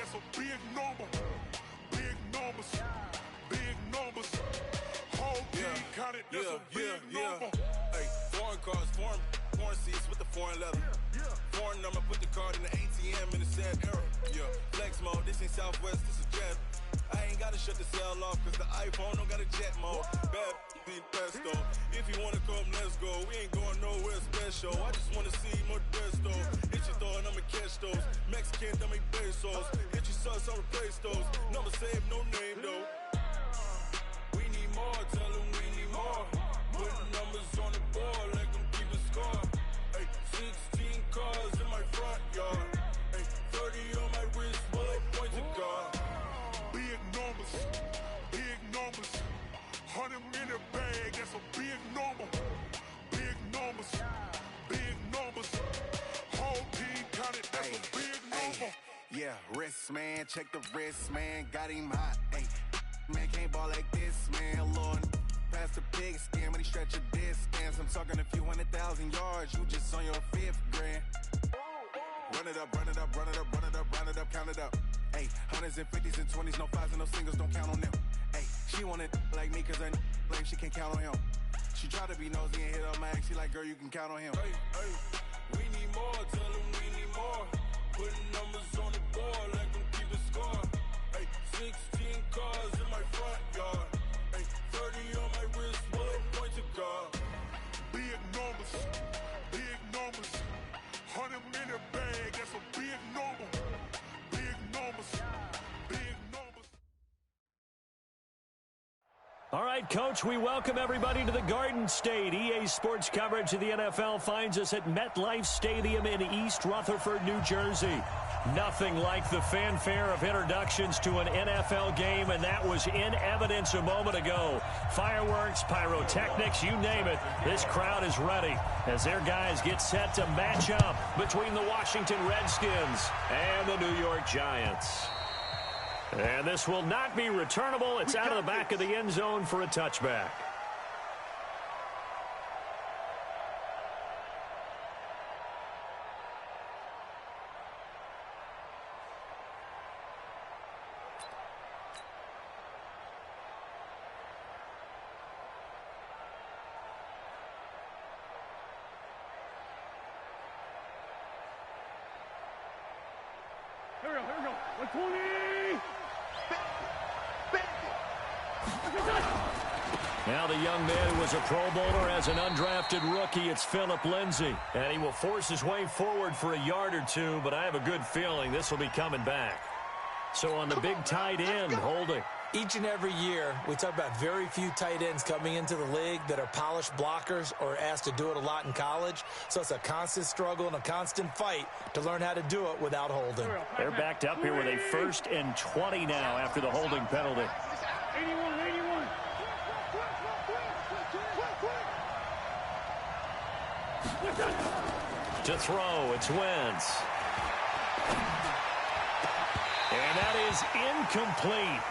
that's a big number. Big numbers. Big numbers. Whole team counted, that's a big number. Hey, foreign cars, foreign seats with the foreign leather. Foreign number, put the card in the ATM in the sad era. Yeah, flex mode, this ain't Southwest, this is Jet. I ain't gotta shut the cell off, cause the iPhone don't got a jet mode. Bad be pesto. If you wanna come, let's go. We ain't going nowhere special. I just wanna see more desto. Hit your thought, I'ma catch those. Mexican, dummy pesos. Hit your sus, I'll replace those. Number saved, no name though. We need more, tell them we need more. Putting numbers on the board, let them keep a score. Hey, 16 cars in my front yard. Hey, 30 on my wrist, bullet point to God. Big numbers, big numbers. 100 in the bag, that's a big number. Big numbers, big numbers. Whole team counted, that's a big number. Yeah, wrist man, check the wrist man, got him hot. Ay, man can't ball like this, man. Lord, past the pig skin when he stretch a distance. I'm talking a few 100,000 yards, you just on your 5th grand. Run it up, run it up, run it up, run it up, run it up, count it up. Hey, hundreds and 50s and 20s, no 5s and no singles, don't count on them. Hey, she wanted like me cause her like she can't count on him. She tried to be nosy and hit up my ex, she like, girl, you can count on him. Hey, hey, we need more, tell them we need more. Putting numbers on the board, let them keep a score. Hey, 16 cars in my front yard. Hey, 30 on my wrist, bullet point to God. Big numbers, big numbers. 100 in the bag, that's a big number. Big numbers, big numbers. All right, Coach, we welcome everybody to the Garden State. EA Sports coverage of the NFL finds us at MetLife Stadium in East Rutherford, New Jersey. Nothing like the fanfare of introductions to an NFL game, and that was in evidence a moment ago. Fireworks, pyrotechnics, you name it. This crowd is ready as their guys get set to match up between the Washington Redskins and the New York Giants. And this will not be returnable. It's out of the back of the end zone for a touchback. Here we go. 120. Now the young man who was a Pro Bowler as an undrafted rookie, it's Phillip Lindsay. And he will force his way forward for a yard or two, but I have a good feeling this will be coming back. So on the big tight end, holding. Each and every year, we talk about very few tight ends coming into the league that are polished blockers or asked to do it a lot in college. So it's a constant struggle and a constant fight to learn how to do it without holding. They're backed up here with a 1st and 20 now after the holding penalty. 81. To throw, it's Wentz. And that is incomplete.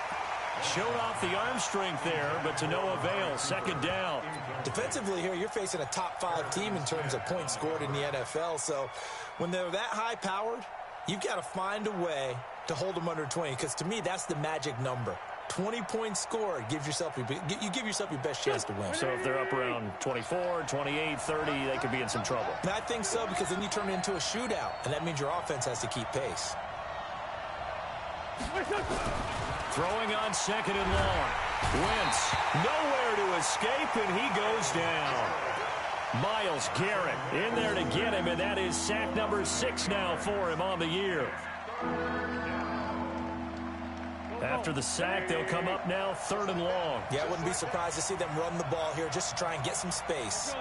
Showed off the arm strength there, but to no avail. 2nd down. Defensively here, you're facing a top 5 team in terms of points scored in the NFL. So when they're that high-powered, you've got to find a way to hold them under 20, because to me, that's the magic number. 20 points scored, you give yourself your best chance to win. So if they're up around 24, 28, 30, they could be in some trouble. And I think so, because then you turn it into a shootout, and that means your offense has to keep pace. Throwing on 2nd and long. Wentz nowhere to escape, and he goes down. Myles Garrett in there to get him, and that is sack number 6 now for him on the year. After the sack, they'll come up now 3rd and long. Yeah, I wouldn't be surprised to see them run the ball here just to try and get some space.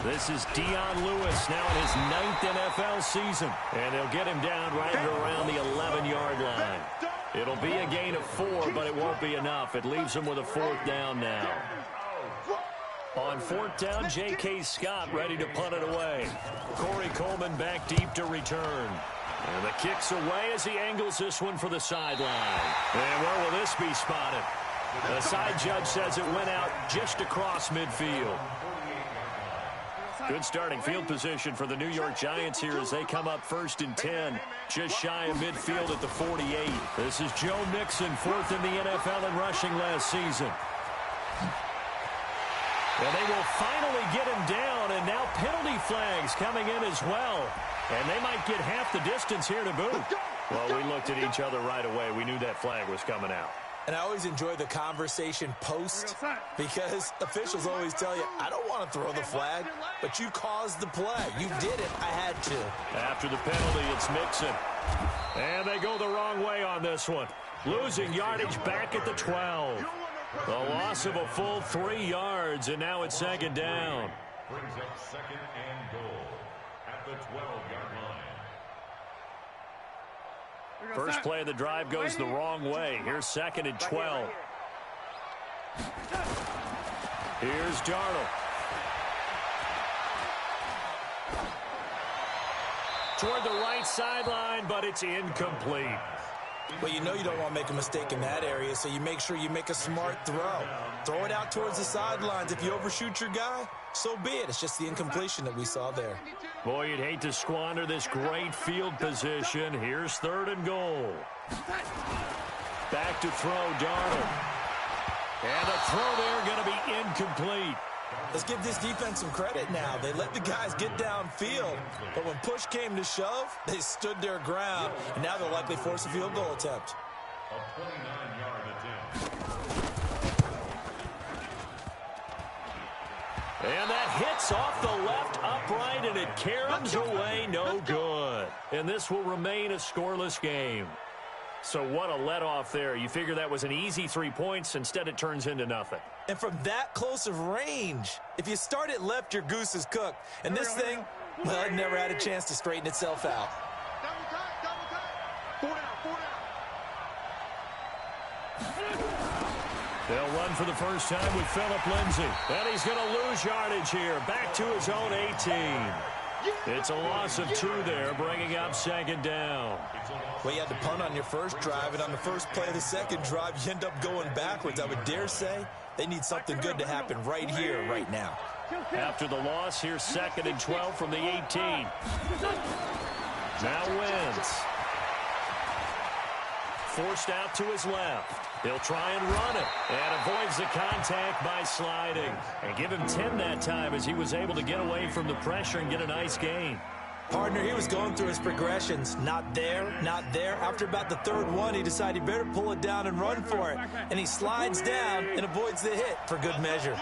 This is Dion Lewis now in his 9th NFL season. And they'll get him down right at around the 11-yard line. It'll be a gain of 4, but it won't be enough. It leaves him with a 4th down now. On 4th down, J.K. Scott ready to punt it away. Corey Coleman back deep to return. And the kick's away as he angles this one for the sideline. And where will this be spotted? The side judge says it went out just across midfield. Good starting field position for the New York Giants here as they come up 1st and 10, just shy of midfield at the 48. This is Joe Mixon, 4th in the NFL in rushing last season. And they will finally get him down, and now penalty flags coming in as well. And they might get half the distance here to boot. Well, we looked at each other right away. We knew that flag was coming out. And I always enjoy the conversation post because officials always tell you, I don't want to throw the flag, but you caused the play. You did it. I had to. After the penalty, it's Mixon. And they go the wrong way on this one. Losing yardage back at the 12. The loss of a full 3 yards, and now it's 2nd down. Brings up 2nd and goal at the 12-yard line. First play of the drive goes the wrong way. Here's 2nd and 12. Here's Darnold. Toward the right sideline, but it's incomplete. Well, you know you don't want to make a mistake in that area, so you make sure you make a smart throw. Throw it out towards the sidelines. If you overshoot your guy, so be it. It's just the incompletion that we saw there. Boy, you'd hate to squander this great field position. Here's 3rd and goal. Back to throw, Darnold. And the throw there going to be incomplete. Let's give this defense some credit now. They let the guys get downfield, but when push came to shove, they stood their ground, and now they'll likely force a field goal attempt. A 29-yard attempt. And that hits off the left upright, and it caroms away, no good. And this will remain a scoreless game. So what a let-off there. You figure that was an easy 3 points. Instead, it turns into nothing. And from that close of range, if you start it left, your goose is cooked. And this thing, well, it never had a chance to straighten itself out. They'll run for the first time with Phillip Lindsay. And he's going to lose yardage here. Back to his own 18. It's a loss of 2 there, bringing up 2nd down. Well, you had to punt on your first drive, and on the first play of the second drive, you end up going backwards. I would dare say they need something good to happen right here, right now. After the loss, here's 2nd and 12 from the 18. Now Wentz. Forced out to his left. He'll try and run it, and avoids the contact by sliding. And give him 10 that time as he was able to get away from the pressure and get a nice gain. Partner, he was going through his progressions. Not there, not there. After about the 3rd one, he decided he better pull it down and run for it. And he slides down and avoids the hit for good measure.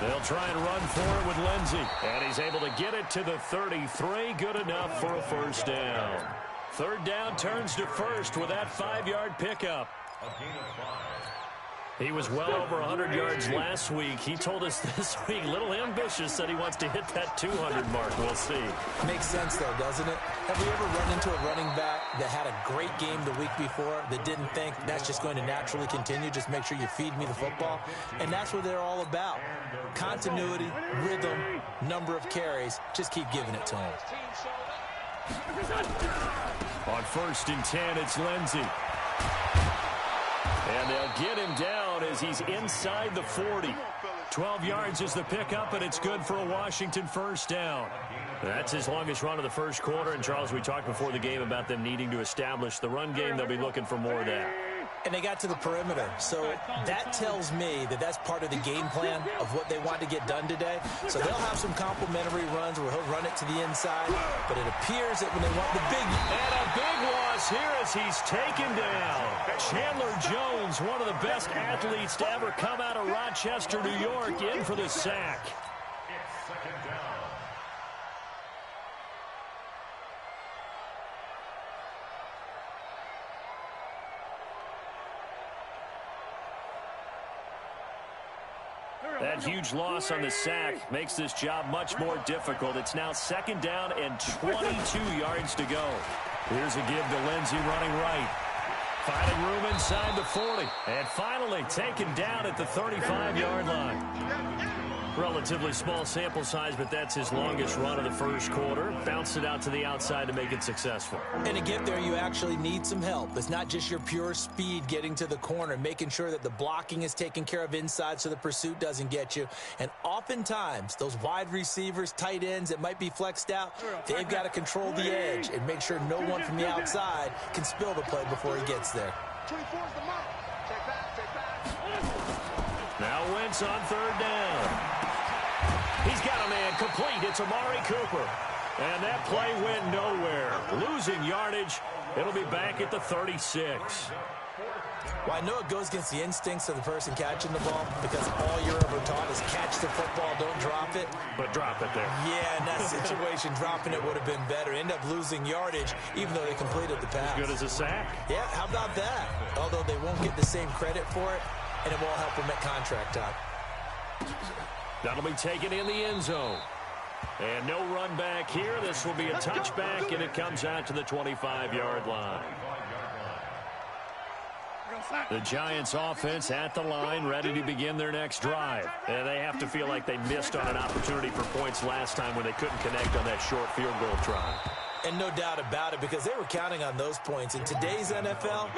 They'll try and run for it with Lindsay. And he's able to get it to the 33. Good enough for a first down. 3rd down turns to 1st with that 5-yard pickup. A gain of 5. He was well over 100 yards last week. He told us this week, a little ambitious, said he wants to hit that 200 mark. We'll see. Makes sense, though, doesn't it? Have you ever run into a running back that had a great game the week before that didn't think that's just going to naturally continue? Just make sure you feed me the football. And that's what they're all about. Continuity, rhythm, number of carries. Just keep giving it to him. On 1st and 10, it's Lindsay. And they'll get him down as he's inside the 40. 12 yards is the pickup, and it's good for a Washington first down. That's his longest run of the first quarter. And, Charles, we talked before the game about them needing to establish the run game. They'll be looking for more of that. And they got to the perimeter. So that tells me that that's part of the game plan of what they want to get done today. So they'll have some complimentary runs where he'll run it to the inside. But it appears that when they want the big... And a big loss here as he's taken down. Chandler Jones, one of the best athletes to ever come out of Rochester, New York, in for the sack. It's 2nd down. That huge loss on the sack makes this job much more difficult. It's now 2nd down and 22 yards to go. Here's a give to Lindsay running right. Finding room inside the 40. And finally taken down at the 35-yard line. Relatively small sample size, but that's his longest run of the first quarter. Bounced it out to the outside to make it successful. And to get there, you actually need some help. It's not just your pure speed getting to the corner, making sure that the blocking is taken care of inside so the pursuit doesn't get you. And oftentimes, those wide receivers, tight ends that might be flexed out, they've got to control the edge and make sure no one from the outside can spill the play before he gets there. 24 is the mark. Check back. Now Wentz on third down. He's got a man complete. It's Amari Cooper. And that play went nowhere. Losing yardage. It'll be back at the 36. Well, I know it goes against the instincts of the person catching the ball because all you're ever taught is catch the football, don't drop it. But drop it there. Yeah, in that situation, dropping it would have been better. End up losing yardage, even though they completed the pass. As good as a sack. Yeah, how about that? Although they won't get the same credit for it, and it won't help them at contract time. That'll be taken in the end zone. And no run back here. This will be a touchback, and it comes out to the 25-yard line. The Giants offense at the line, ready to begin their next drive. And they have to feel like they missed on an opportunity for points last time when they couldn't connect on that short field goal try. And no doubt about it, because they were counting on those points. In today's NFL,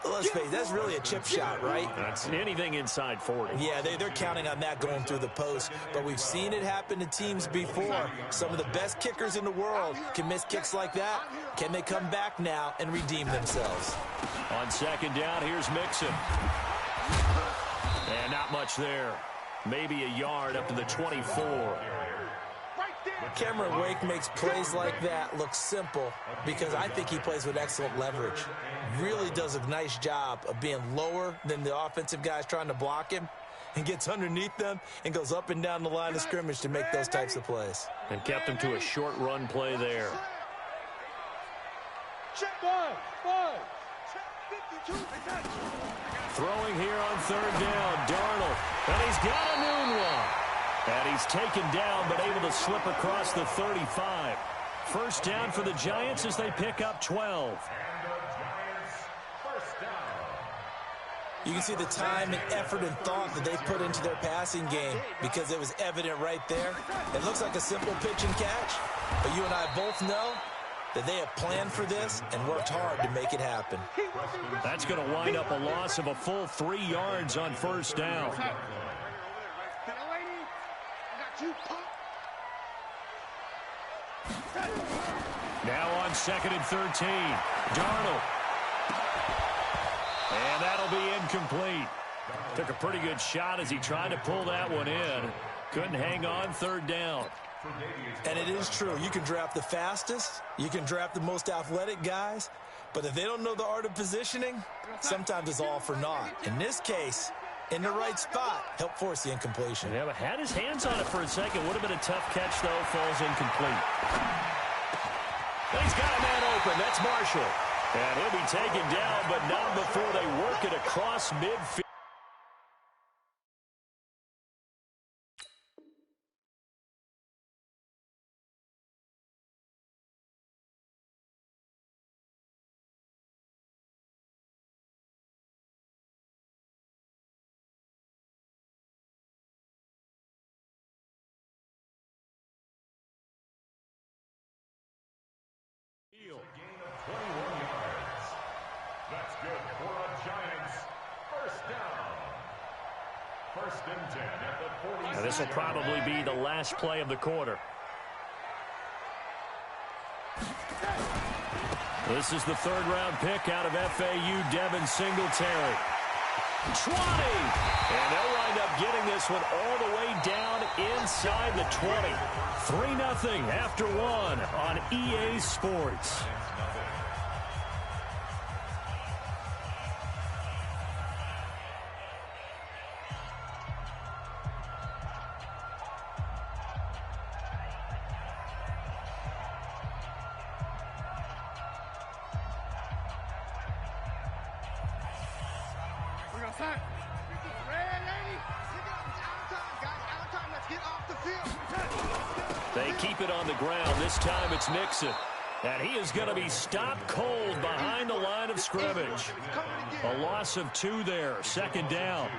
let's face it, that's really a chip shot, right? That's anything inside 40. Yeah, they're counting on that going through the post. But we've seen it happen to teams before. Some of the best kickers in the world can miss kicks like that. Can they come back now and redeem themselves? On second down, here's Mixon. And not much there. Maybe a yard up to the 24. Cameron Wake makes plays like that look simple because I think he plays with excellent leverage. Really does a nice job of being lower than the offensive guys trying to block him and gets underneath them and goes up and down the line of scrimmage to make those types of plays. And kept him to a short run play there. Throwing here on third down, Darnold. And he's got a noon one. And he's taken down, but able to slip across the 35. First down for the Giants as they pick up 12. You can see the time and effort and thought that they put into their passing game because it was evident right there. It looks like a simple pitch and catch, but you and I both know that they have planned for this and worked hard to make it happen. That's going to wind up a loss of a full 3 yards on first down. Now on second and 13, Darnold. And that'll be incomplete. Took a pretty good shot as he tried to pull that one in. Couldn't hang on third down. And it is true. You can draft the fastest. You can draft the most athletic guys. But if they don't know the art of positioning, sometimes it's all for naught. In this case, in the right spot, helped force the incompletion. Yeah, but had his hands on it for a second. Would have been a tough catch, though. Falls incomplete. He's got a man open. That's Marshall. And he'll be taken down, but not before they work it across midfield. Gain of 21 yards. That's good for a Giants. First down. First and 10 at the 40. Now this will probably be the last play of the quarter. This is the third-round pick out of FAU, Devin Singletary. 20! And they'll wind up getting this one all the way down inside the 20. 3-0 after one on EA Sports. They keep it on the ground. This time it's Nixon. And he is going to be stopped cold behind the line of scrimmage. A loss of 2 there. Second down.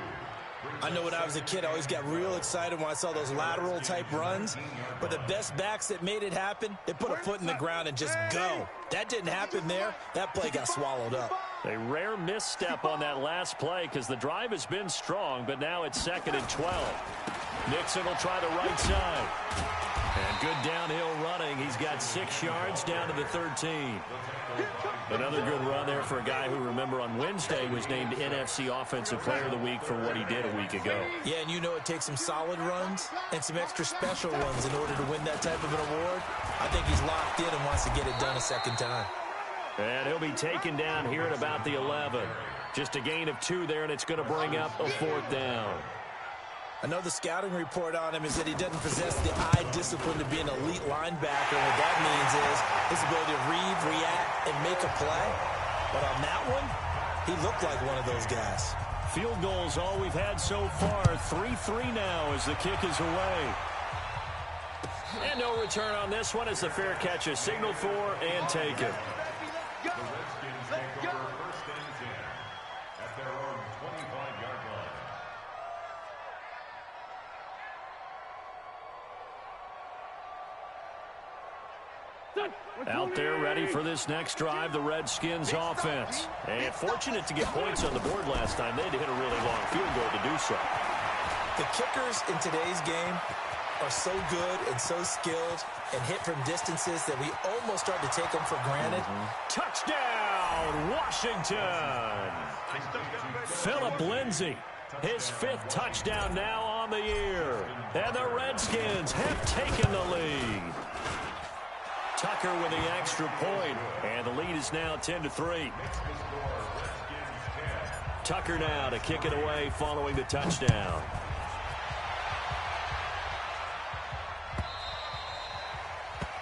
I know when I was a kid, I always got real excited when I saw those lateral type runs. But the best backs that made it happen, they put a foot in the ground and just go. That didn't happen there. That play got swallowed up. A rare misstep on that last play because the drive has been strong, but now it's 2nd and 12. Nixon will try the right side. And good downhill running. He's got 6 yards down to the 13. Another good run there for a guy who, remember, on Wednesday was named NFC Offensive Player of the Week for what he did a week ago. Yeah, and you know it takes some solid runs and some extra special ones in order to win that type of an award. I think he's locked in and wants to get it done a second time. And he'll be taken down here at about the 11. Just a gain of 2 there, and it's going to bring up a 4th down. Another scouting report on him is that he doesn't possess the eye discipline to be an elite linebacker. What that means is his ability to read, react, and make a play. But on that one, he looked like one of those guys. Field goals all we've had so far. 3-3 now as the kick is away. And no return on this one as the fair catch is signaled for and taken. The Redskins take over 1st and 10 at their own 25-yard line. Out there ready for this next drive, the Redskins offense. And fortunate to get points on the board last time. They had to hit a really long field goal to do so. The kickers in today's game are so good and so skilled and hit from distances that we almost start to take them for granted. Touchdown, Washington! Philip Lindsay, his 5th touchdown now on the year. And the Redskins have taken the lead. Tucker with the extra point, and the lead is now 10-3. Tucker now to kick it away following the touchdown.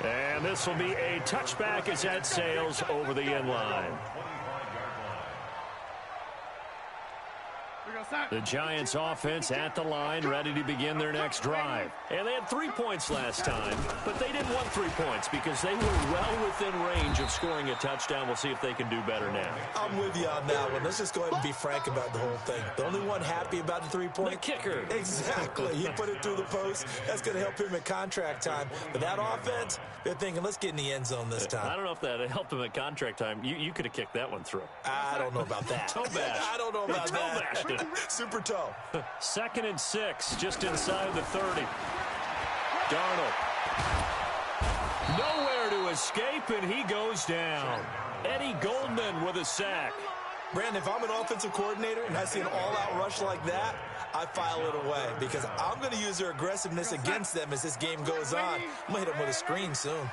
And this will be a touchback as that sails over the end line. The Giants offense at the line, ready to begin their next drive. And they had 3 points last time, but they didn't want 3 points because they were well within range of scoring a touchdown. We'll see if they can do better now. I'm with you on that one. Let's just go ahead and be frank about the whole thing. The only one happy about the 3-point? The kicker. Exactly. He put it through the post. That's going to help him at contract time. But that offense, they're thinking, let's get in the end zone this time. I don't know if that helped him at contract time. You could have kicked that one through. I don't know about that. Toe bash. I don't know about that. Toe bashed it. Super toe. 2nd and 6, just inside the 30. Darnold. Nowhere to escape, and he goes down. Eddie Goldman with a sack. Brandon, if I'm an offensive coordinator and I see an all-out rush like that, I file it away because I'm going to use their aggressiveness against them as this game goes on. I'm going to hit them with a screen soon.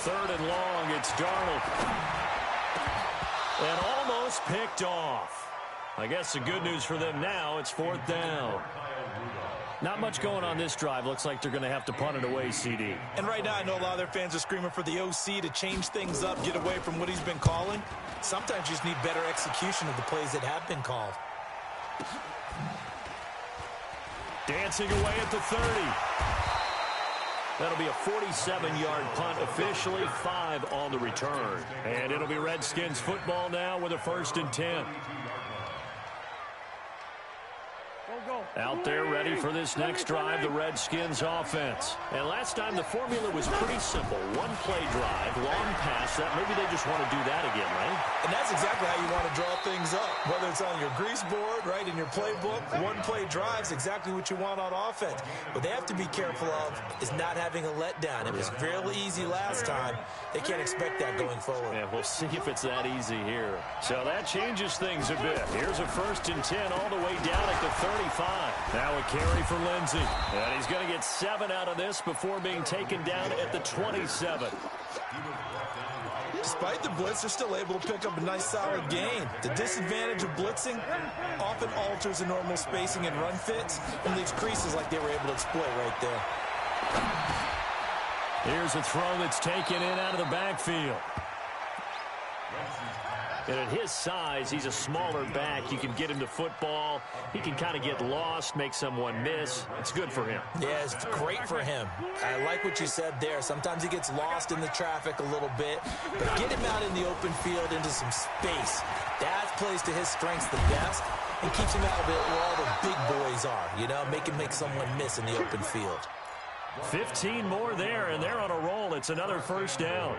3rd and long, it's Darnold. And almost picked off. I guess the good news for them now, it's 4th down. Not much going on this drive. Looks like they're going to have to punt it away, CD. And right now, I know a lot of their fans are screaming for the OC to change things up, get away from what he's been calling. Sometimes you just need better execution of the plays that have been called. Dancing away at the 30. That'll be a 47-yard punt, officially 5 on the return. And it'll be Redskins football now with a 1st and 10. Out there ready for this next drive, the Redskins offense. And last time the formula was pretty simple. 1-play drive, long pass. That maybe they just want to do that again, right? And that's exactly how you want to draw things up. Whether it's on your grease board, right, in your playbook, 1-play drive is exactly what you want on offense. What they have to be careful of is not having a letdown. It was fairly easy last time. They can't expect that going forward. Yeah, we'll see if it's that easy here. So that changes things a bit. Here's a 1st and 10 all the way down at the 35. Now a carry for Lindsay. And he's going to get 7 out of this before being taken down at the 27. Despite the blitz, they're still able to pick up a nice solid gain. The disadvantage of blitzing often alters the normal spacing and run fits and leaves creases like they were able to exploit right there. Here's a throw that's taken in out of the backfield. And at his size, he's a smaller back. You can get him to football. He can kind of get lost, make someone miss. It's good for him. Yeah, it's great for him. I like what you said there. Sometimes he gets lost in the traffic a little bit, but get him out in the open field into some space. That plays to his strengths the best and keeps him out of it where all the big boys are, you know, make someone miss in the open field. 15 more there, and they're on a roll. It's another first down.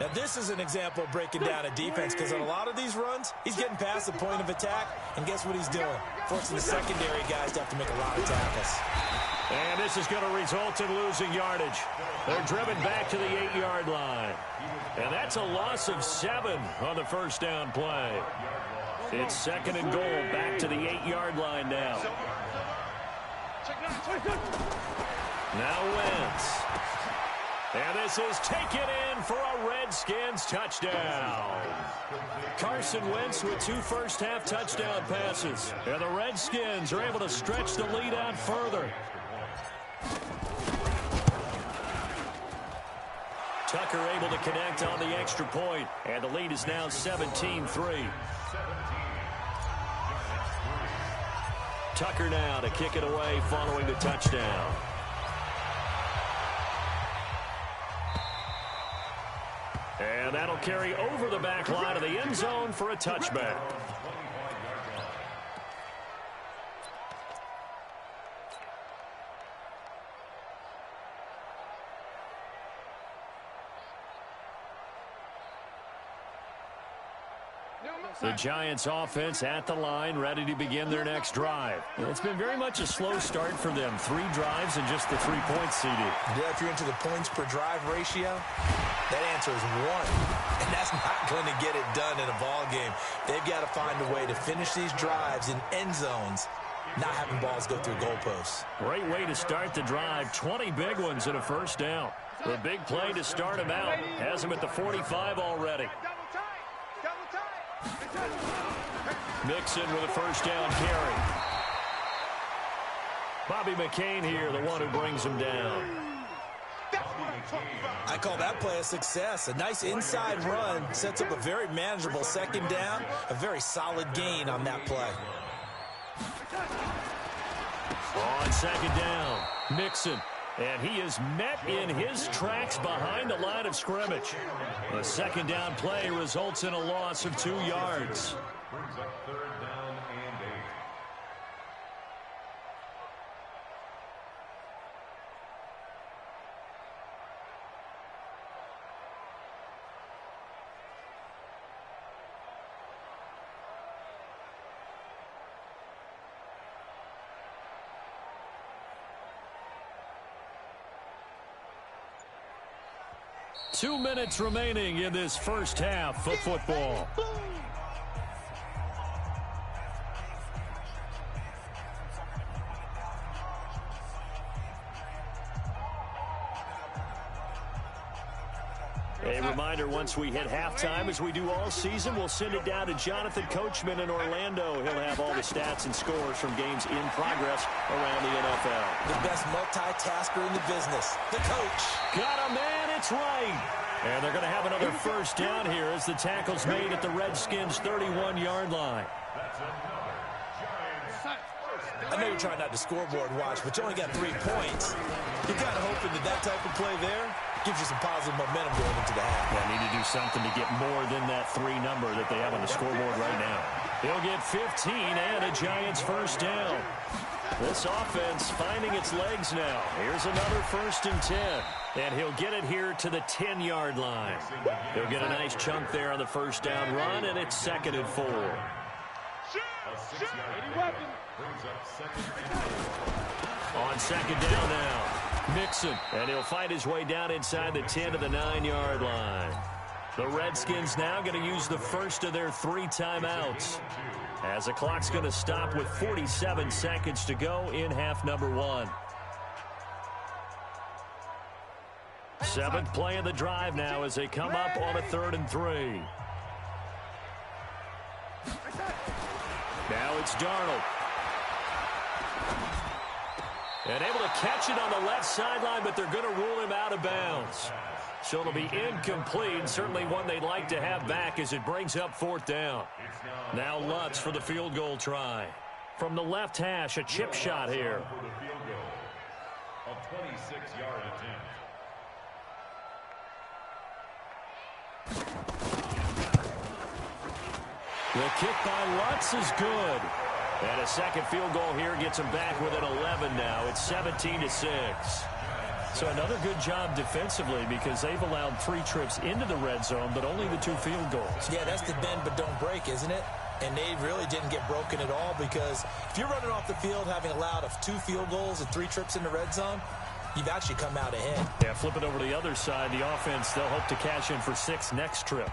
Now, this is an example of breaking down a defense because on a lot of these runs, he's getting past the point of attack, and guess what he's doing? Forcing the secondary guys to have to make a lot of tackles. And this is going to result in losing yardage. They're driven back to the 8-yard line. And that's a loss of 7 on the first down play. It's second and goal, back to the 8-yard line now. Now Wentz. And this is taken in for a Redskins touchdown. Carson Wentz with 2 first-half touchdown passes. And the Redskins are able to stretch the lead out further. Tucker able to connect on the extra point. And the lead is now 17-3. Tucker now to kick it away following the touchdown. And that'll carry over the back line of the end zone for a touchback. The Giants offense at the line, ready to begin their next drive. It's been very much a slow start for them. 3 drives and just the 3 points seeded. Yeah, if you're into the points per drive ratio, that answer is 1. And that's not going to get it done in a ball game. They've got to find a way to finish these drives in end zones, not having balls go through goalposts. Great way to start the drive. 20 big ones and a first down. The big play to start him out. Has him at the 45 already. Mixon with a first down carry. Bobby McCain here, the one who brings him down. I call that play a success. A nice inside run sets up a very manageable second down. A very solid gain on that play. On second down, Mixon. And he is met in his tracks behind the line of scrimmage. The second down play results in a loss of 2 yards. Brings up third down and 8. Two minutes remaining in this first half of football. A reminder, once we hit halftime, as we do all season, we'll send it down to Jonathan Coachman in Orlando. He'll have all the stats and scores from games in progress around the NFL. The best multitasker in the business, the coach. Got a man, it's right. And they're going to have another first down here as the tackle's made at the Redskins' 31-yard line. I know you're trying not to scoreboard watch, but you only got 3 points. You're kind of hoping that that type of play there gives you some positive momentum going into the half. They need to do something to get more than that 3 number that they have on the scoreboard right now. They'll get 15 and a Giants first down. This offense finding its legs now. Here's another 1st and 10. And he'll get it here to the 10-yard line. He'll get a nice chunk there on the first down run, and it's 2nd and 4. On second down now, Mixon. And he'll fight his way down inside the 10 to the 9-yard line. The Redskins now going to use the first of their 3 timeouts, as the clock's going to stop with 47 seconds to go in half number 1. 7th play of the drive now as they come up on a 3rd and 3. Now it's Darnold. And able to catch it on the left sideline, but they're going to rule him out of bounds. So it'll be incomplete, certainly one they'd like to have back as it brings up 4th down. Now Lutz for the field goal try. From the left hash, a chip shot here. For the field goal, a 26-yard attempt. The kick by Lutz is good. And a second field goal here gets him back within 11 now. It's 17-6. So another good job defensively because they've allowed 3 trips into the red zone, but only the 2 field goals. Yeah, that's the bend but don't break, isn't it? And they really didn't get broken at all because if you're running off the field having allowed 2 field goals and 3 trips in the red zone, you've actually come out ahead. Yeah, flip it over to the other side. The offense, they'll hope to cash in for 6 next trip.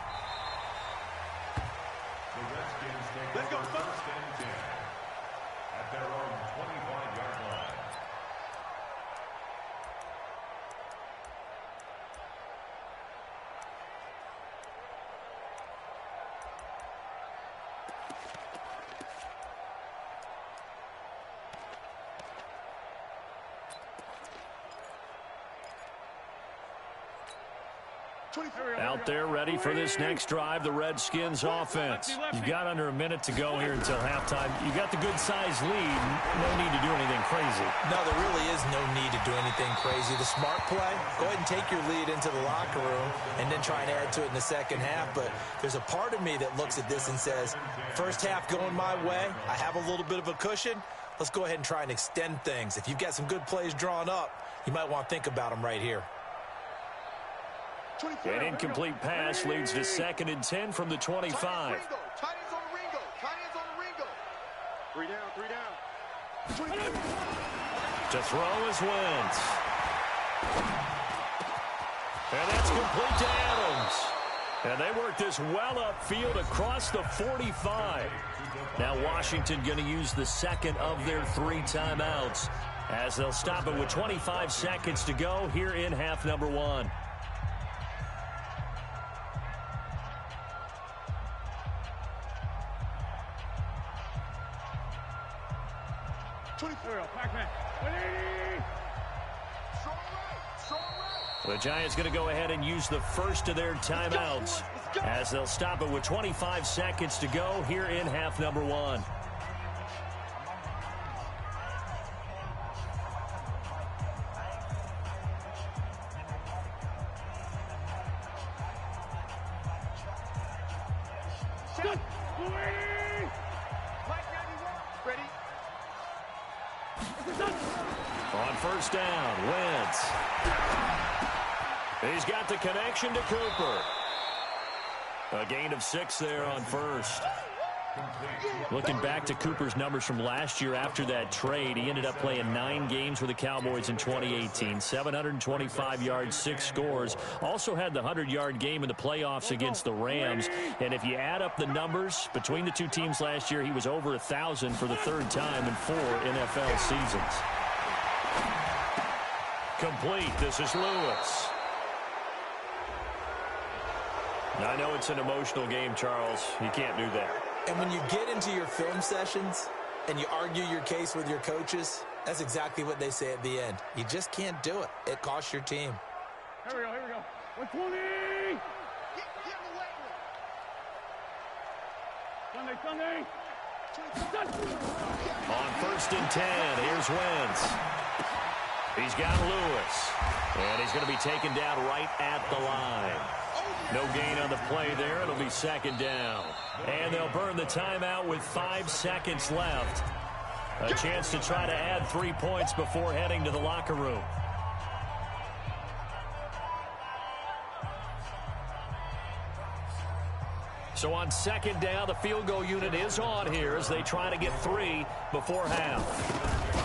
The Redskins take over 1st and 10 at their own 25-yard line. Out there ready for this next drive, the Redskins offense. You've got under a minute to go here until halftime. You've got the good-sized lead. No need to do anything crazy. No, there really is no need to do anything crazy. The smart play, go ahead and take your lead into the locker room and then try and add to it in the second half. But there's a part of me that looks at this and says, first half going my way, I have a little bit of a cushion. Let's go ahead and try and extend things. If you've got some good plays drawn up, you might want to think about them right here. An incomplete pass leads to 2nd and 10 from the 25. Tight ends on the Ringo. Tight ends on the Ringo. 3 down. To throw is Wentz. And that's complete to Adams. And they work this well upfield across the 45. Now Washington going to use the 2nd of their 3 timeouts as they'll stop it with 25 seconds to go here in half number 1. The Giants going to go ahead and use the first of their timeouts as they'll stop it with 25 seconds to go here in half number 1. Ready? On first down, Wentz. He's got the connection to Cooper. A gain of 6 there on first. Looking back to Cooper's numbers from last year after that trade, he ended up playing 9 games with the Cowboys in 2018. 725 yards, 6 scores. Also had the 100-yard game in the playoffs against the Rams. And if you add up the numbers between the 2 teams last year, he was over 1,000 for the 3rd time in 4 NFL seasons. Complete. This is Lewis. I know it's an emotional game, Charles. You can't do that. And when you get into your film sessions and you argue your case with your coaches, that's exactly what they say at the end. You just can't do it. It costs your team. Here we go. 120! Sunday! On first and 10, here's Wentz. He's got Lewis. And he's going to be taken down right at the line. No gain on the play there. It'll be 2nd down. And they'll burn the timeout with 5 seconds left. A chance to try to add 3 points before heading to the locker room. So on 2nd down, the field goal unit is on here as they try to get 3 before half.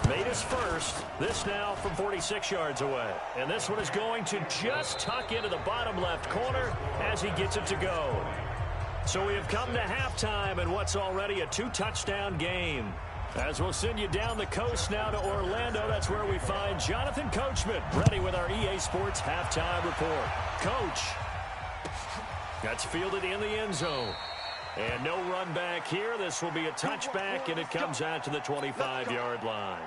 Made his first. This now from 46 yards away. And this one is going to just tuck into the bottom left corner as he gets it to go. So we have come to halftime in what's already a 2-touchdown game. As we'll send you down the coast now to Orlando, that's where we find Jonathan Coachman ready with our EA Sports halftime report. Coach. That's fielded in the end zone. And no run back here. This will be a touchback, and it comes out to the 25-yard line.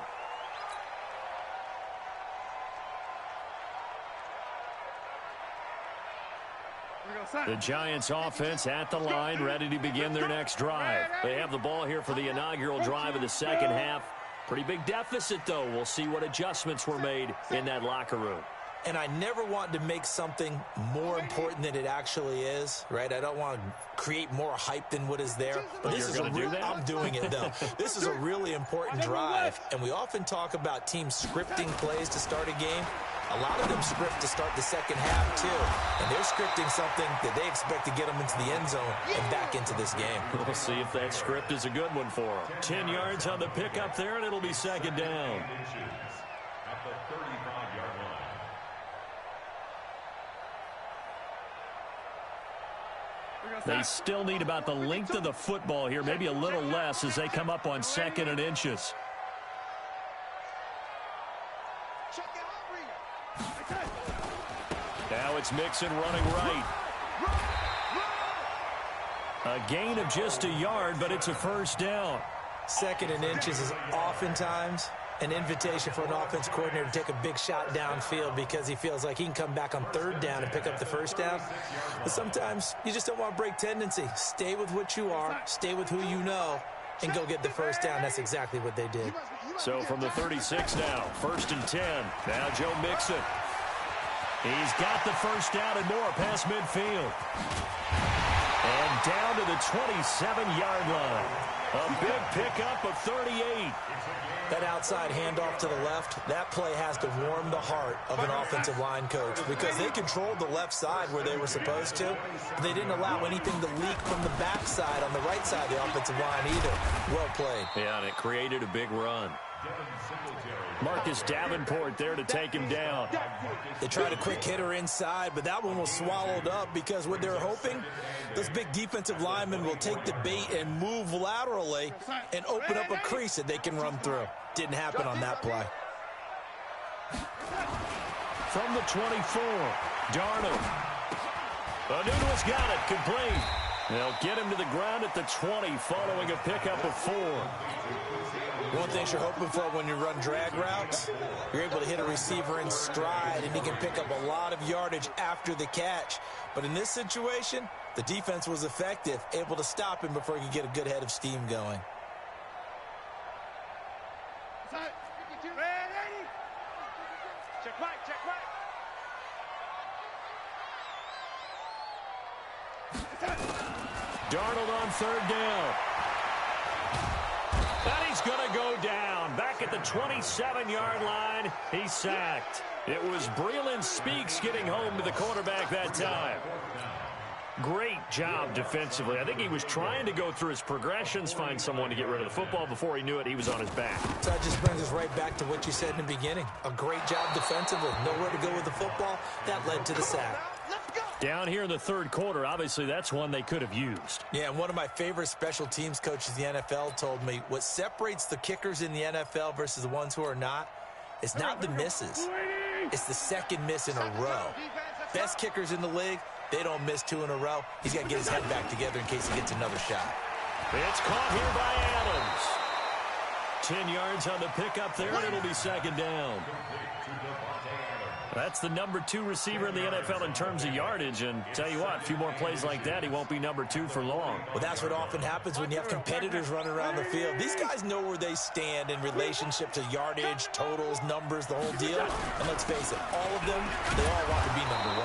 The Giants offense at the line, ready to begin their next drive. They have the ball here for the inaugural drive of the second half. Pretty big deficit, though. We'll see what adjustments were made in that locker room. And I never want to make something more important than it actually is, right? I don't want to create more hype than what is there. But this is I'm doing it, though. This is a really important drive. And we often talk about teams scripting plays to start a game. A lot of them script to start the second half, too. And they're scripting something that they expect to get them into the end zone and back into this game. We'll see if that script is a good one for them. 10 yards on the pickup there, and it'll be second down. At the 35-yard line. They still need about the length of the football here, maybe a little less as they come up on 2nd and inches. Now it's Mixon running right. A gain of just a yard, but it's a first down. 2nd and inches is oftentimes an invitation for an offense coordinator to take a big shot downfield because he feels like he can come back on 3rd down and pick up the first down. But sometimes you just don't want to break tendency. Stay with what you are, stay with who you know, and go get the first down. That's exactly what they did. So from the 36 now, 1st and 10. Now Joe Mixon. He's got the first down and more past midfield. And down to the 27-yard line. A big pickup of 38. That outside handoff to the left, that play has to warm the heart of an offensive line coach because they controlled the left side where they were supposed to. But they didn't allow anything to leak from the backside on the right side of the offensive line either. Well played. Yeah, and it created a big run. Marcus Davenport there to take him down. They tried a quick hitter inside, but that one was swallowed up because what they're hoping, those big defensive linemen will take the bait and move laterally and open up a crease that they can run through. Didn't happen on that play. From the 24, Darnold. Anuno's got it, complete. They'll get him to the ground at the 20 following a pickup of 4. One thing you're hoping for when you run drag routes, you're able to hit a receiver in stride, and he can pick up a lot of yardage after the catch. But in this situation, the defense was effective, able to stop him before he could get a good head of steam going. Check right, check right. Darnold on 3rd down. And he's going to go down. Back at the 27-yard line, he's sacked. It was Breeland Speaks getting home to the quarterback that time. Great job defensively. I think he was trying to go through his progressions, find someone to get rid of the football. Before he knew it, he was on his back. So that just brings us right back to what you said in the beginning. A great job defensively. Nowhere to go with the football. That led to the sack. Down here in the 3rd quarter, obviously that's one they could have used. Yeah, and one of my favorite special teams coaches in the NFL told me what separates the kickers in the NFL versus the ones who are not is not the misses. It's the second miss in a row. Best kickers in the league, they don't miss 2 in a row. He's got to get his head back together in case he gets another shot. It's caught here by Adams. 10 yards on the pickup there, and it'll be second down. That's the number 2 receiver in the NFL in terms of yardage, and tell you what, a few more plays like that, he won't be number 2 for long. Well, that's what often happens when you have competitors running around the field. These guys know where they stand in relationship to yardage, totals, numbers, the whole deal. And let's face it, all of them, they all want to be number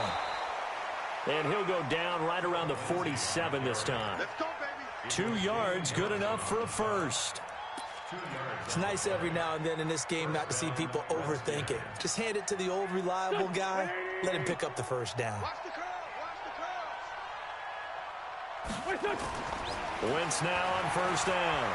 1. And he'll go down right around the 47 this time. 2 yards, good enough for a first. It's nice every now and then in this game not to see people overthink it. Just hand it to the old reliable guy. Let him pick up the first down. Wentz now on first down.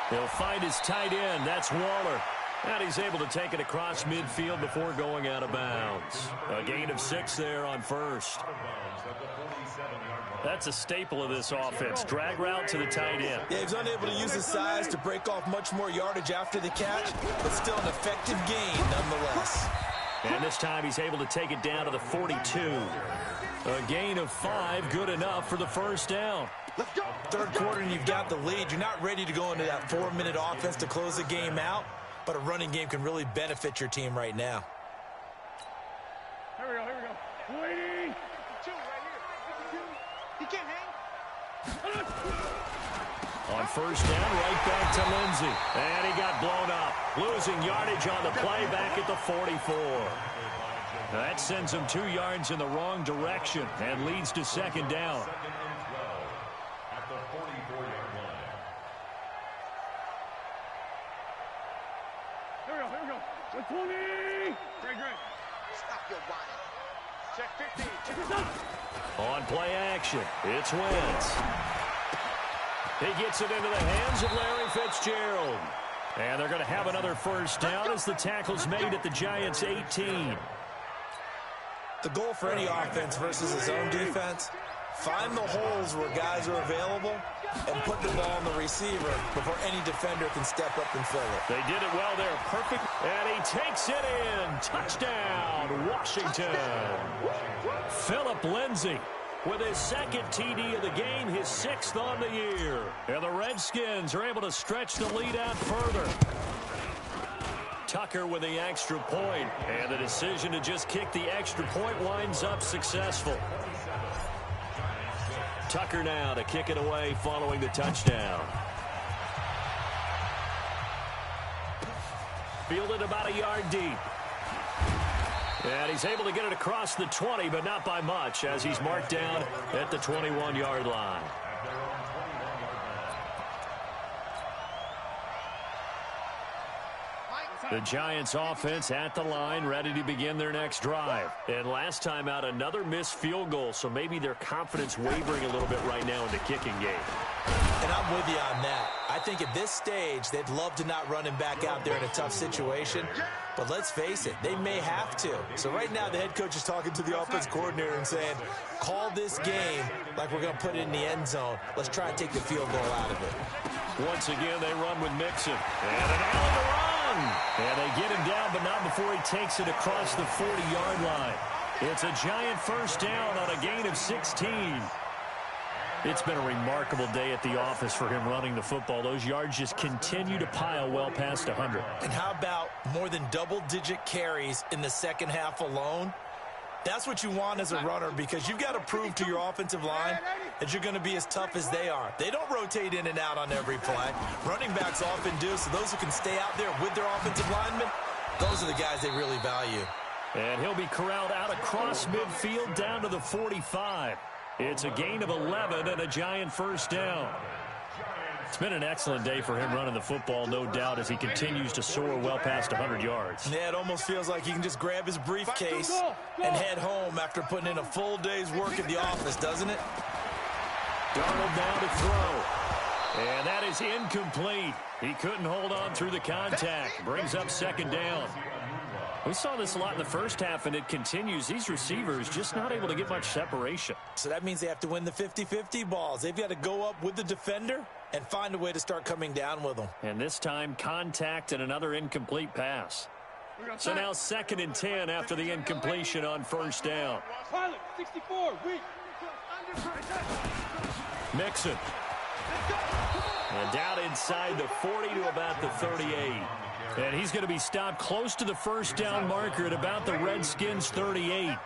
He'll find his tight end. That's Waller. And he's able to take it across midfield before going out of bounds. A gain of 6 there on first. That's a staple of this offense. Drag route to the tight end. Yeah, he was unable to use his size to break off much more yardage after the catch, but still an effective gain nonetheless. And this time he's able to take it down to the 42. A gain of 5, good enough for the first down. 3rd quarter and you've got the lead. You're not ready to go into that 4-minute offense to close the game out, but a running game can really benefit your team right now. Here we go, here we go. Waiting. On first down, right back to Lindsey. And he got blown up. Losing yardage on the play back at the 44. That sends him 2 yards in the wrong direction and leads to second down. Second and 12 at the 44-yard line. Here we go. 120. Great. Stop your whining. Check 15. Check it out. On play action, it's Wentz. He gets it into the hands of Larry Fitzgerald. And they're going to have another first down as the tackle's made at the Giants' 18. The goal for any offense versus his own defense, find the holes where guys are available and put the ball on the receiver before any defender can step up and fill it. They did it well there. Perfect. And he takes it in. Touchdown, Washington. Philip Lindsay with his second TD of the game, his 6th on the year. And the Redskins are able to stretch the lead out further. Tucker with the extra point, and the decision to just kick the extra point winds up successful. Tucker now to kick it away following the touchdown. Fielded about a yard deep. And he's able to get it across the 20, but not by much, as he's marked down at the 21-yard line. The Giants offense at the line, ready to begin their next drive. And last time out, another missed field goal, so maybe their confidence wavering a little bit right now in the kicking game. And I'm with you on that. I think at this stage, they'd love to not run him back out there in a tough situation. But let's face it, they may have to. So right now, the head coach is talking to the offense coordinator and saying, call this game like we're going to put it in the end zone. Let's try and take the field goal out of it. Once again, they run with Mixon. And an alley to run. And they get him down, but not before he takes it across the 40-yard line. It's a Giant first down on a gain of 16. It's been a remarkable day at the office for him running the football. Those yards just continue to pile well past 100. And how about more than double-digit carries in the second half alone? That's what you want as a runner, because you've got to prove to your offensive line that you're going to be as tough as they are. They don't rotate in and out on every play. Running backs often do, so those who can stay out there with their offensive linemen, those are the guys they really value. And he'll be corralled out across midfield down to the 45. It's a gain of 11 and a Giant first down. It's been an excellent day for him running the football, no doubt, as he continues to soar well past 100 yards. Yeah, it almost feels like he can just grab his briefcase and head home after putting in a full day's work at the office, doesn't it? Darnold now to throw. And that is incomplete. He couldn't hold on through the contact. Brings up second down. We saw this a lot in the first half, and it continues. These receivers just not able to get much separation. So that means they have to win the 50-50 balls. They've got to go up with the defender and find a way to start coming down with them. And this time, contact and another incomplete pass. So now 2nd and 10 after the incompletion on first down. Pilot, 64, weak. Mixon. And down inside the 40 to about the 38. And he's going to be stopped close to the first down marker at about the Redskins' 38.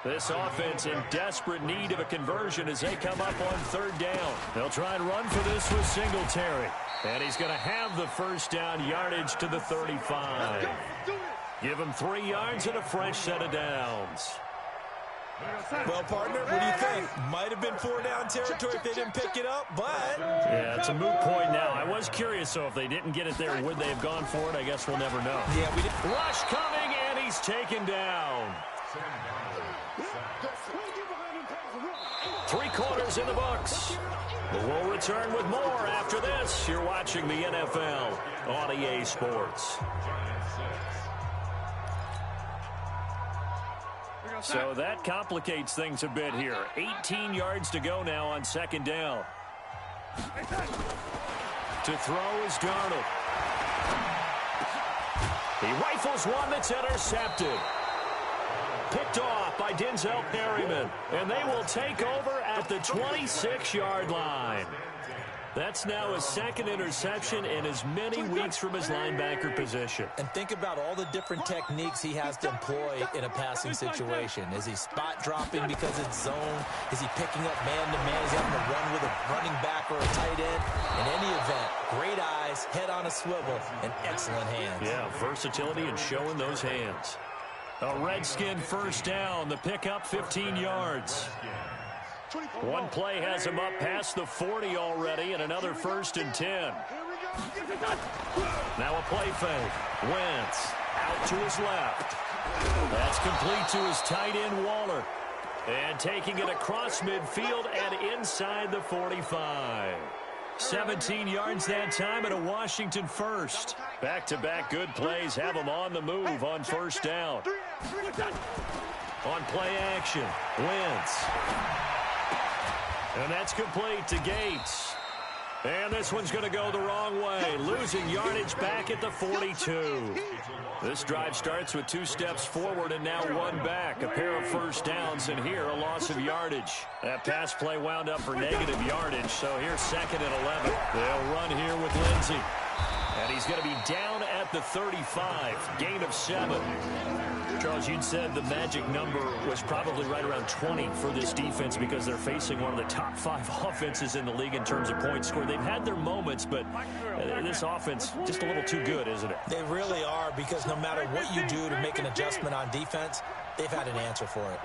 This offense in desperate need of a conversion as they come up on 3rd down. They'll try and run for this with Singletary. And he's going to have the first down yardage to the 35. Give him 3 yards and a fresh set of downs. Well, partner, what do you think? Might have been 4-down territory if they didn't pick it up, but... Yeah, it's a moot point now. I was curious, so if they didn't get it there, would they have gone for it? I guess we'll never know. Yeah, we did. Rush coming, and he's taken down. 3 quarters in the books. We'll return with more after this. You're watching the NFL on EA Sports. So that complicates things a bit here. 18 yards to go now on 2nd down. To throw is Darnold. He rifles one that's intercepted. Picked off by Denzel Perryman. And they will take over at the 26-yard line. That's now his second interception in as many weeks from his linebacker position. And think about all the different techniques he has to employ in a passing situation. Is he spot dropping because it's zone? Is he picking up man-to-man? Is he having to run with a running back or a tight end? In any event, great eyes, head on a swivel, and excellent hands. Yeah, versatility and showing those hands. A Redskin first down. The pickup 15 yards. One play has him up past the 40 already, and another 1st and 10. Now a play fake. Wentz out to his left. That's complete to his tight end, Waller. And taking it across midfield and inside the 45. 17 yards that time and a Washington first. Back-to-back good plays have him on the move on first down. On play action, Wentz. And that's complete to Gates. And this one's going to go the wrong way. Losing yardage back at the 42. This drive starts with 2 steps forward and now 1 back. A pair of first downs, and here a loss of yardage. That pass play wound up for negative yardage, so here's 2nd and 11. They'll run here with Lindsey. And he's going to be down at the 35. Gain of 7. Charles, you'd said the magic number was probably right around 20 for this defense because they're facing one of the top 5 offenses in the league in terms of points scored. They've had their moments, but this offense just a little too good, isn't it? They really are, because no matter what you do to make an adjustment on defense, they've had an answer for it.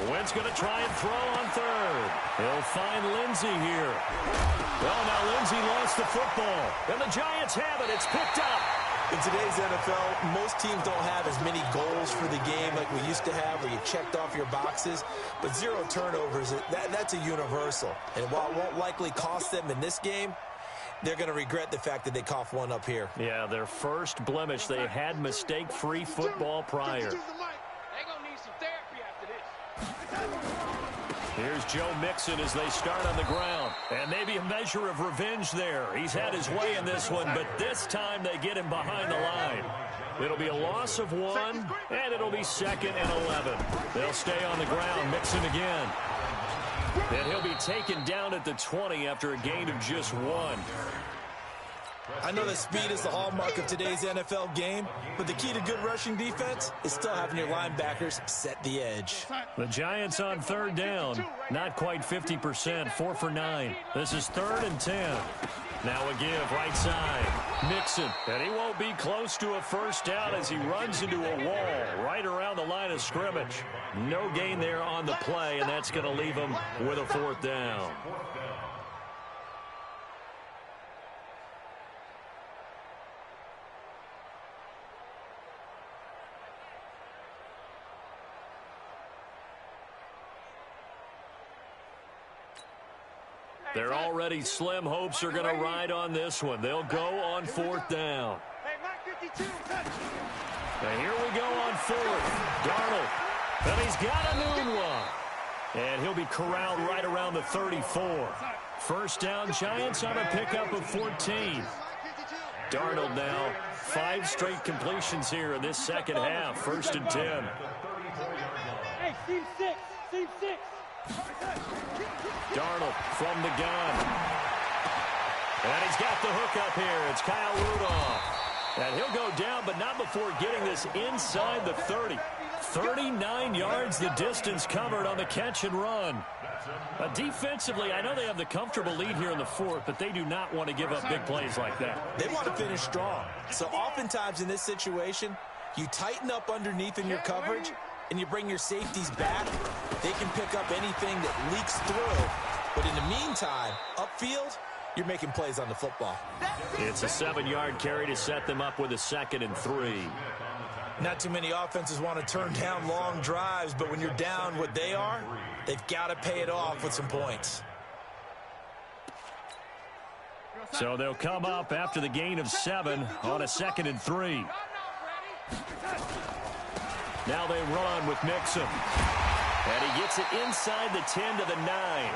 Wentz going to try and throw on 3rd. He'll find Lindsey here. Well, now Lindsey lost the football. And the Giants have it. It's picked up. In today's NFL, most teams don't have as many goals for the game like we used to have, where you checked off your boxes. But 0 turnovers, that's a universal. And while it won't likely cost them in this game, they're going to regret the fact that they coughed one up here. Yeah, their first blemish. They had mistake-free football prior. Here's Joe Mixon as they start on the ground. And maybe a measure of revenge there. He's had his way in this one, but this time they get him behind the line. It'll be a loss of 1, and it'll be 2nd and 11. They'll stay on the ground. Mixon again. And he'll be taken down at the 20 after a gain of just 1. I know that speed is the hallmark of today's NFL game, but the key to good rushing defense is still having your linebackers set the edge. The Giants on 3rd down. Not quite 50%, 4 for 9. This is 3rd and 10. Now a give right side. Mixon, and he won't be close to a first down as he runs into a wall right around the line of scrimmage. No gain there on the play, and that's going to leave him with a 4th down. Their already slim hopes are going to ride on this one. They'll go on 4th down. And here we go on 4th. Darnold. And he's got a new one. And he'll be corralled right around the 34. First down, Giants on a pickup of 14. Darnold now 5 straight completions here in this second half. 1st and 10. Hey, Steve 6. Steve 6. Darnold from the gun. And he's got the hook up here. It's Kyle Rudolph. And he'll go down, but not before getting this inside the 30. 39 yards the distance covered on the catch and run. Defensively, I know they have the comfortable lead here in the 4th, but they do not want to give up big plays like that. They want to finish strong. So oftentimes in this situation, you tighten up underneath in your coverage, and you bring your safeties back. They can pick up anything that leaks through. But in the meantime, upfield, you're making plays on the football. It's a 7-yard carry to set them up with a 2nd and 3. Not too many offenses want to turn down long drives, but when you're down what they are, they've got to pay it off with some points. So they'll come up after the gain of 7 on a 2nd and 3. Now they run with Mixon. And he gets it inside the 10 to the 9.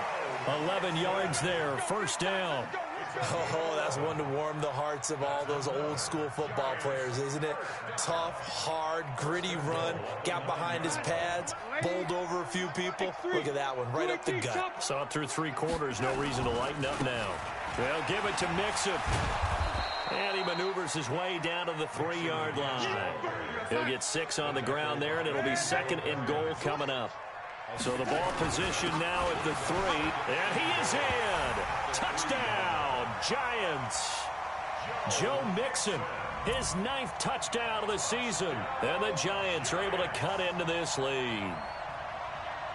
11 yards there, first down. Oh, that's one to warm the hearts of all those old school football players, isn't it? Tough, hard, gritty run, got behind his pads, bowled over a few people. Look at that one, right up the gut. Saw it through 3 quarters, no reason to lighten up now. They'll give it to Mixon. And he maneuvers his way down to the 3-yard line. He'll get 6 on the ground there, and it'll be 2nd and goal coming up. So the ball position now at the 3, and he is in. Touchdown, Giants. Joe Mixon, his 9th touchdown of the season, and the Giants are able to cut into this lead.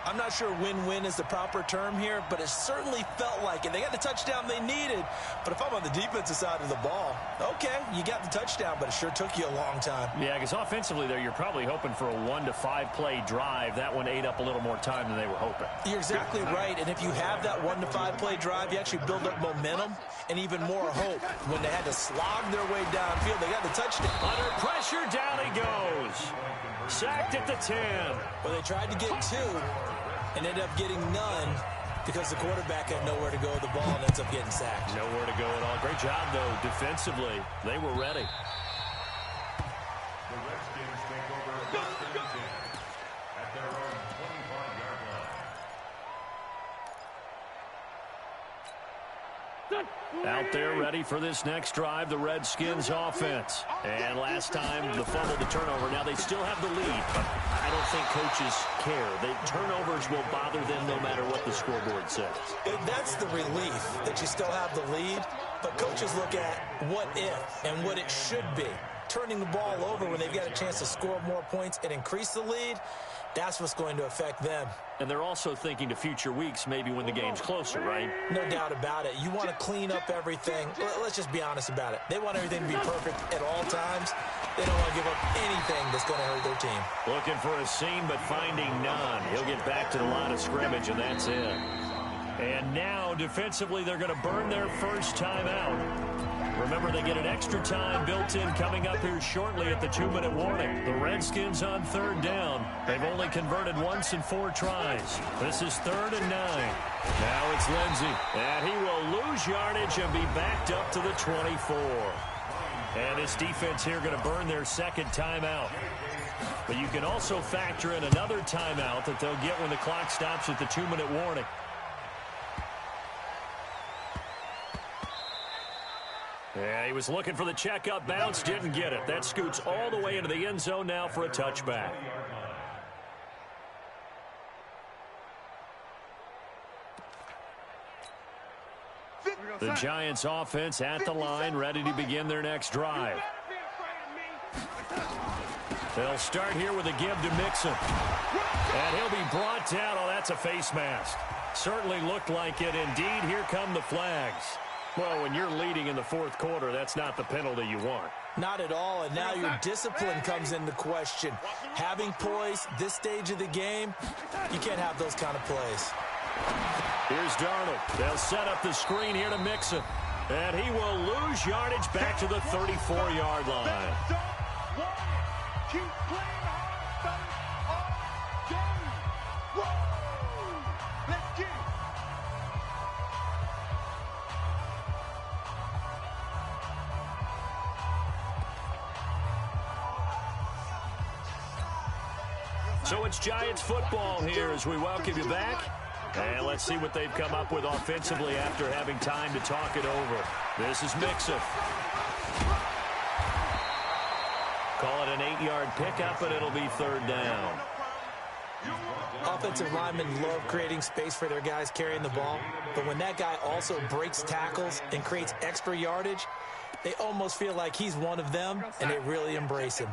I'm not sure win-win is the proper term here, but it certainly felt like it. They got the touchdown they needed, but if I'm on the defensive side of the ball, okay, you got the touchdown, but it sure took you a long time. Yeah, because offensively there, you're probably hoping for a 1 to 5 play drive. That one ate up a little more time than they were hoping. You're exactly right, and if you have that 1 to 5 play drive, you actually build up momentum and even more hope. When they had to slog their way downfield, they got the touchdown. Under pressure, down he goes. Sacked at the 10. Well, they tried to get 2 and ended up getting none because the quarterback had nowhere to go with the ball and ends up getting sacked. Nowhere to go at all. Great job, though, defensively. They were ready. The Redskins take over 1st and 10 at their own 25-yard line. Out there ready for this next drive, the Redskins offense. And last time, the fumble, the turnover. Now they still have the lead, but I don't think coaches care. The turnovers will bother them no matter what the scoreboard says. That's the relief that you still have the lead, but coaches look at what if and what it should be. Turning the ball over when they've got a chance to score more points and increase the lead, that's what's going to affect them. And they're also thinking to future weeks, maybe when the game's closer, right? No doubt about it. You want to clean up everything. Let's just be honest about it. They want everything to be perfect at all times. They don't want to give up anything that's going to hurt their team. Looking for a seam, but finding none. He'll get back to the line of scrimmage, and that's it. And now, defensively, they're going to burn their first timeout. Remember, they get an extra time built in coming up here shortly at the 2-minute warning. The Redskins on 3rd down. They've only converted once in 4 tries. This is 3rd and 9. Now it's Lindsey, and he will lose yardage and be backed up to the 24. And this defense here going to burn their 2nd timeout. But you can also factor in another timeout that they'll get when the clock stops at the 2-minute warning. Yeah, he was looking for the checkup bounce, didn't get it. That scoots all the way into the end zone now for a touchback. The Giants offense at the line, ready to begin their next drive. They'll start here with a give to Mixon. And he'll be brought down. Oh, that's a face mask. Certainly looked like it. Indeed, here come the flags. Well, when you're leading in the 4th quarter, that's not the penalty you want. Not at all, and now your discipline comes into question. Having poise this stage of the game, you can't have those kind of plays. Here's Darnold. They'll set up the screen here to Mixon. And he will lose yardage back to the 34-yard line. Keep playing hard, fellas, all game. Whoa! Let's get it. So it's Giants football here as we welcome you back. And let's see what they've come up with offensively after having time to talk it over. This is Mixon. Call it an 8-yard pickup, and it'll be 3rd down. Offensive linemen love creating space for their guys carrying the ball, but when that guy also breaks tackles and creates extra yardage, they almost feel like he's one of them, and they really embrace him.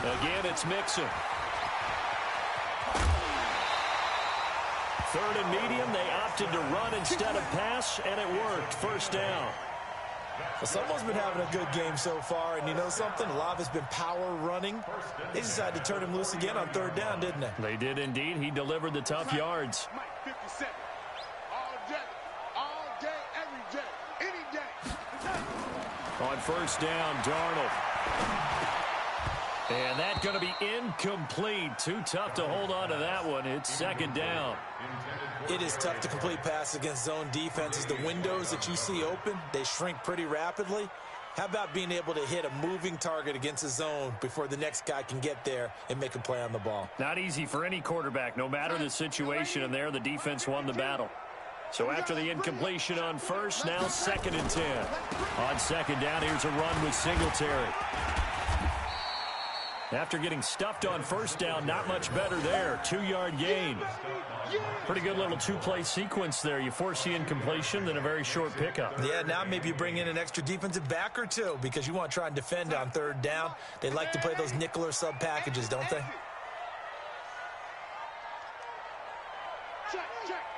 Again, it's Mixon. 3rd and medium, they opted to run instead of pass, and it worked. 1st down. Well, someone's been having a good game so far, and you know something? A lot of it's been power running. They decided to turn him loose again on 3rd down, didn't they? They did indeed. He delivered the tough yards. All day, every day, any day. On 1st down, Darnold. And that's going to be incomplete. Too tough to hold on to that one. It's second down. It is tough to complete passes against zone defenses. The windows that you see open, they shrink pretty rapidly. How about being able to hit a moving target against a zone before the next guy can get there and make a play on the ball? Not easy for any quarterback. No matter the situation in there, the defense won the battle. So after the incompletion on first, now second and 10. On second down, here's a run with Singletary. After getting stuffed on first down, not much better there. 2-yard gain. Pretty good little two-play sequence there. You force the incompletion, then a very short pickup. Yeah, now maybe you bring in an extra defensive back or two because you want to try and defend on third down. They like to play those nickel or sub packages, don't they?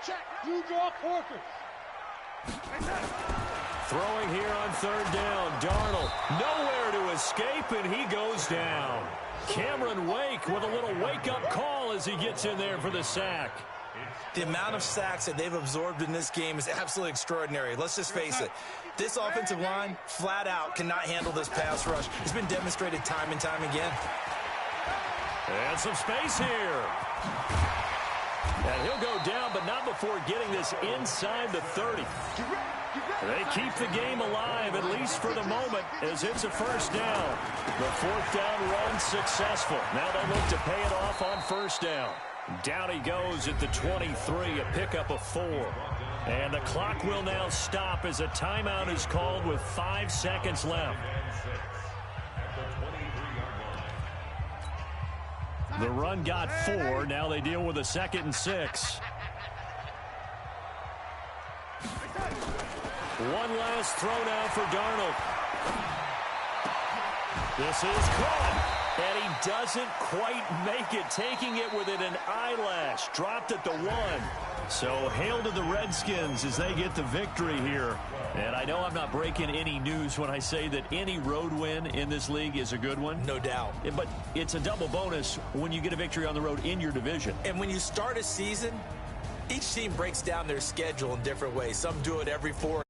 Check. You draw Corker. Throwing here on third down. Darnold nowhere to escape, and he goes down. Cameron Wake with a little wake-up call as he gets in there for the sack. The amount of sacks that they've absorbed in this game is absolutely extraordinary. Let's just face it. This offensive line, flat out, cannot handle this pass rush. It's been demonstrated time and time again. And some space here. And he'll go down, but not before getting this inside the 30. They keep the game alive, at least for the moment, as it's a first down. The fourth down run successful. Now they look to pay it off on first down. Down he goes at the 23, a pickup of 4. And the clock will now stop as a timeout is called with 5 seconds left. The run got 4. Now they deal with a 2nd and 6. One last throw now for Darnold. This is caught. And he doesn't quite make it, taking it within an eyelash. Dropped at the 1. So hail to the Redskins as they get the victory here. And I know I'm not breaking any news when I say that any road win in this league is a good one. No doubt. But it's a double bonus when you get a victory on the road in your division. And when you start a season, each team breaks down their schedule in different ways. Some do it every 4